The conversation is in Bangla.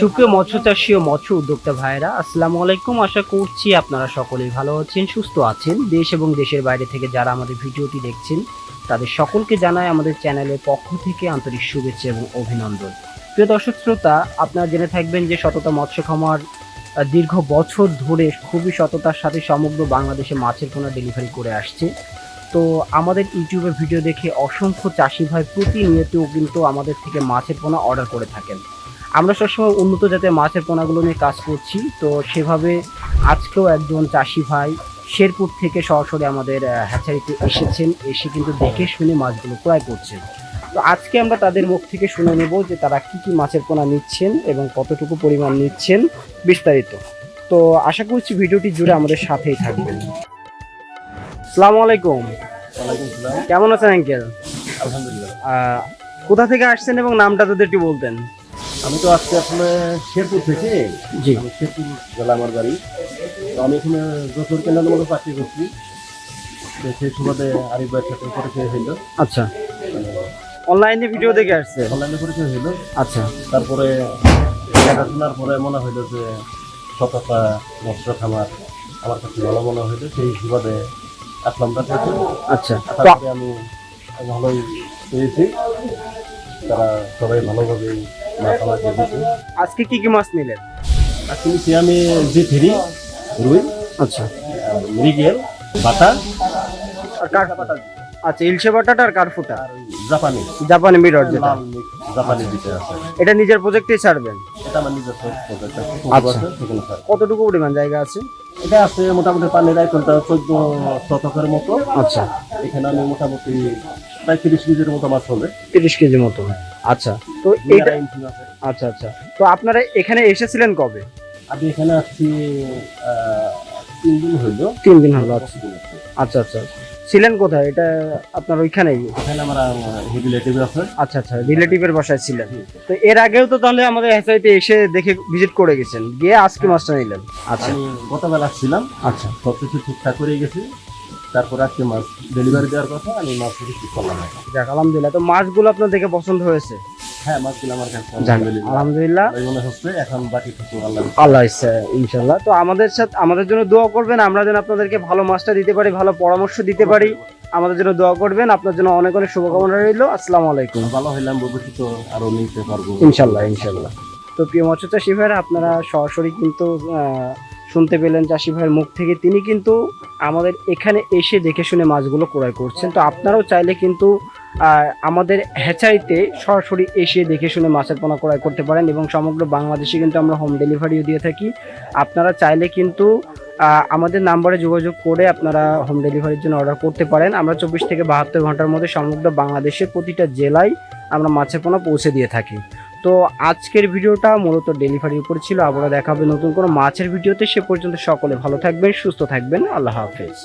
সুপ্রিয় মৎস্য চাষী ও মৎস্য উদ্যোক্তা ভাইরা, আসসালামু আলাইকুম। আশা করছি আপনারা সকলেই ভালো আছেন, সুস্থ আছেন। দেশ এবং দেশের বাইরে থেকে যারা আমাদের ভিডিওটি দেখছেন তাদের সকলকে জানাই আমাদের চ্যানেলের পক্ষ থেকে আন্তরিক শুভেচ্ছা এবং অভিনন্দন। প্রিয় দর্শক শ্রোতা, আপনারা জেনে থাকবেন যে সততা মৎস্য খামার দীর্ঘ বছর ধরে খুবই সততার সাথে সমগ্র বাংলাদেশে মাছের পোনা ডেলিভারি করে আসছে। তো আমাদের ইউটিউবে ভিডিও দেখে অসংখ্য চাষি ভাই প্রতিনিয়ত কিন্তু আমাদের থেকে মাছের পোনা অর্ডার করে থাকেন। আমরা সবসময় উন্নত জাতের মাছের পোনাগুলো নিয়ে কাজ করছি। তো সেভাবে আজকেও একজন চাষি ভাই শেরপুর থেকে সরাসরি আমাদের হ্যাচারিতে এসেছেন, এসে কিন্তু দেখে শুনে মাছগুলো ক্রয় করছেন। তো আজকে আমরা তাদের মুখ থেকে শুনে নেব যে তারা কি কি মাছের পোনা নিচ্ছেন এবং কতটুকু পরিমাণ নিচ্ছেন বিস্তারিত। তো আশা করছি ভিডিওটি জুড়ে আমাদের সাথেই থাকবেন। আসসালামু আলাইকুম। কেমন আছেন আঙ্কেল? আলহামদুলিল্লাহ। কোথা থেকে আসছেন এবং নামটা যদি একটু বলতেন। আমি তো আজকে আসলে শেরপুর থেকে, জি, শেরপুর জেলা আমার বাড়ি। তো আমি এখানে যশোর কেন্দ্রের মতো চাকরি করছি। তো সেই সুবাদে আরিফ ভাইয়ের সাথে পরিচয় হইল। আচ্ছা, অনলাইনে ভিডিও দেখে আসছে? অনলাইনে পরিচয় হইল। আচ্ছা, তারপরে দেখাশোনার পরে মনে হইলো যে সততা মৎস্য খামার আমার কাছে ভালো মনে হইলো, সেই সুবাদে আসলাম তার কাছে। আচ্ছা, তারপরে আমি ভালোই পেয়েছি, তারা সবাই ভালোভাবে মাছ আমাকে দিচ্ছে। আজকে কি কি মাছ নিলেন? আজকে নিচ্ছি আমি জি3, রুই, আচ্ছা, মৃগেল, বাটা আর কার পাতা? আচ্ছা, ইলশে বাটাটা আর কারফুটা আর জাপানি জাপানি মিরর যেটা, লাল মিক্স জাপানি দিতে আছে। এটা নিজের প্রজেক্টে ছাড়বেন? এটা আমার নিজের প্রজেক্ট আছে। আচ্ছা, সেখানে স্যার কতটুকু পরিমাণ জায়গা আছে? এটা আছে মোটামুটি পানির আয়তনটা 14 শতকের মতো। আচ্ছা, এখানে আমি মোটামুটি প্রায় 30 কেজির মতো মাছ হবে। 30 কেজি মতো। আচ্ছা, তো এটা আচ্ছা আচ্ছা, তো আপনারা এখানে এসেছিলেন কবে? আমি এখানে আসছি 3 দিন হইল। 3 দিন হলো। আচ্ছা আচ্ছা, ছিলেন কোথায়? এটা আপনার ওইখানেই? এখানে আমার রিলেটিভ আছে। আচ্ছা আচ্ছা, রিলেটিভের বাসায় ছিলেন। তো এর আগেও তো তাহলে আমাদের হ্যাচারিতে এসে দেখে ভিজিট করে গেছেন, গিয়ে আজকে মাছটা নিলেন? আচ্ছা, আমি গতকাল আসছিলাম। আচ্ছা, সবকিছু ঠিকঠাক করে গেছি। তারপর আজকে মাছ ডেলিভারি দেওয়ার কথা, আমি মাছ রিসিভ করলাম। যাক আলহামদুলিল্লাহ। তো মাছগুলো আপনার দেখে পছন্দ হয়েছে? হ্যাঁ, মাছগুলো আমার কাছে আলহামদুলিল্লাহ ভালোই মনে হচ্ছে। এখন বাকি কিছু আল্লাহ ইচ্ছা ইনশাল্লাহ। তো আমাদের সাথে আমাদের জন্য দোয়া করবেন, আমরা যেন আপনাদেরকে ভালো মাছটা দিতে পারি, ভালো পরামর্শ দিতে পারি। আমাদের জন্য দোয়া করবেন। আপনার জন্য অনেক অনেক শুভকামনা রইল। আসসালামু আলাইকুম। ভালো হইলাম, ভবিষ্যতে আরো নিতে পারবো ইনশাল্লাহ ইনশাল্লাহ। তো প্রিয় মৎস্য চাষী ভাইরা, আপনারা সরাসরি কিন্তু শুনতে পেলেন চাষি ভাইয়ের মুখ থেকে। তিনি কিন্তু আমাদের এখানে এসে দেখে শুনে মাছগুলো ক্রয় করছেন। তো আপনারাও চাইলে কিন্তু আমাদের হ্যাচারিতে সরাসরি এসে দেখে শুনে মাছের পোনা ক্রয় করতে পারেন এবং সমগ্র বাংলাদেশে কিন্তু আমরা হোম ডেলিভারিও দিয়ে থাকি। আপনারা চাইলে কিন্তু আমাদের নাম্বারে যোগাযোগ করে আপনারা হোম ডেলিভারির জন্য অর্ডার করতে পারেন। আমরা 24 থেকে 72 ঘন্টার মধ্যে সমগ্র বাংলাদেশের প্রতিটা জেলায় আমরা মাছের পোনা পৌঁছে দিয়ে থাকি। তো আজকের ভিডিওটা মূলত ডেলিভারির উপর ছিল। আবার দেখা হবে নতুন কোনো মাছের ভিডিওতে। সে পর্যন্ত সকলে ভালো থাকবেন, সুস্থ থাকবেন। আল্লাহ হাফেজ।